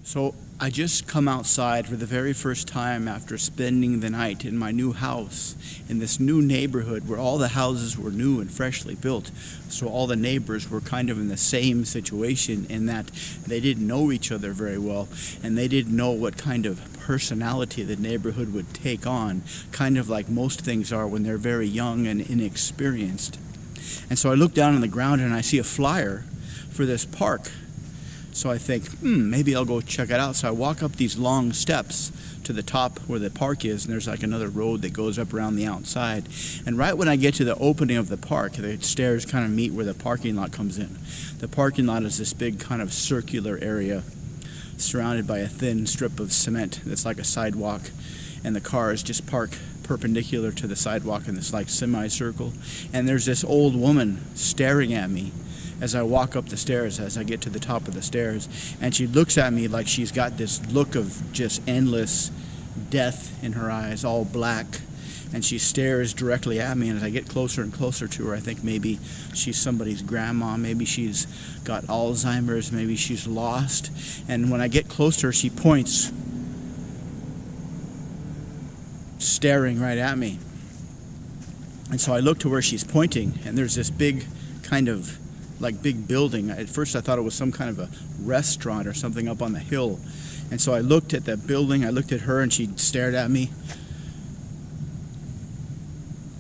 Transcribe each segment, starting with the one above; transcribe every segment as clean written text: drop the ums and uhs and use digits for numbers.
So I just come outside for the very first time after spending the night in my new house in this new neighborhood where all the houses were new and freshly built. So all the neighbors were kind of in the same situation in that they didn't know each other very well, and they didn't know what kind of personality the neighborhood would take on, kind of like most things are when they're very young and inexperienced. And so I look down on the ground and I see a flyer for this park. So I think, maybe I'll go check it out. So I walk up these long steps to the top where the park is, and there's like another road that goes up around the outside. And right when I get to the opening of the park, the stairs kind of meet where the parking lot comes in. The parking lot is this big kind of circular area surrounded by a thin strip of cement that's like a sidewalk, and the cars just park perpendicular to the sidewalk in this like semicircle. And there's this old woman staring at me as I walk up the stairs, as I get to the top of the stairs, and she looks at me like she's got this look of just endless death in her eyes, all black, and she stares directly at me. And as I get closer and closer to her, I think maybe she's somebody's grandma, maybe she's got Alzheimer's, maybe she's lost. And when I get close to her, she points, staring right at me. And so I look to where she's pointing, and there's this big kind of like big building. At first I thought it was some kind of a restaurant or something up on the hill. And so I looked at that building, I looked at her, and she stared at me.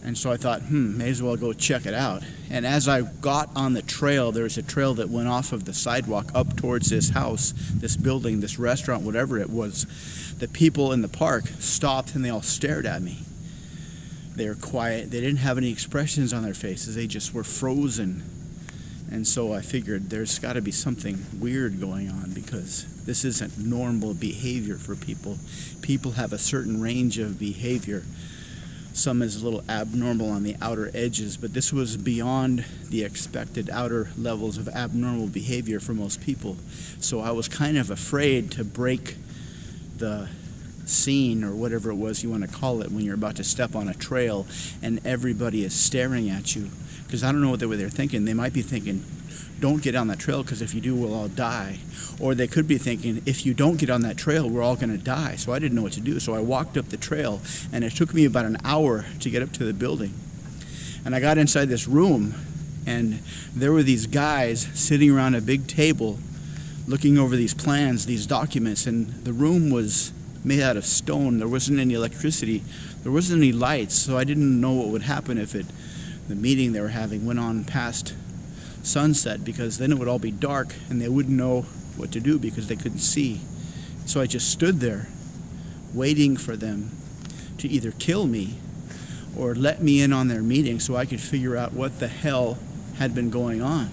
And so I thought, may as well go check it out. And as I got on the trail, there was a trail that went off of the sidewalk up towards this house, this building, this restaurant, whatever it was. The people in the park stopped and they all stared at me. They were quiet. They didn't have any expressions on their faces. They just were frozen. And so I figured there's got to be something weird going on, because this isn't normal behavior for people. People have a certain range of behavior. Some is a little abnormal on the outer edges, but this was beyond the expected outer levels of abnormal behavior for most people. So I was kind of afraid to break the scene, or whatever it was you want to call it, when you're about to step on a trail and everybody is staring at you. Because I don't know what they're thinking. They might be thinking, don't get on that trail, because if you do, we'll all die. Or they could be thinking, if you don't get on that trail, we're all going to die. So I didn't know what to do. So I walked up the trail, and it took me about an hour to get up to the building. And I got inside this room, and there were these guys sitting around a big table looking over these plans, these documents, and the room was made out of stone. There wasn't any electricity. There wasn't any lights, so I didn't know what would happen if the meeting they were having went on past sunset, because then it would all be dark and they wouldn't know what to do because they couldn't see. So I just stood there waiting for them to either kill me or let me in on their meeting so I could figure out what the hell had been going on.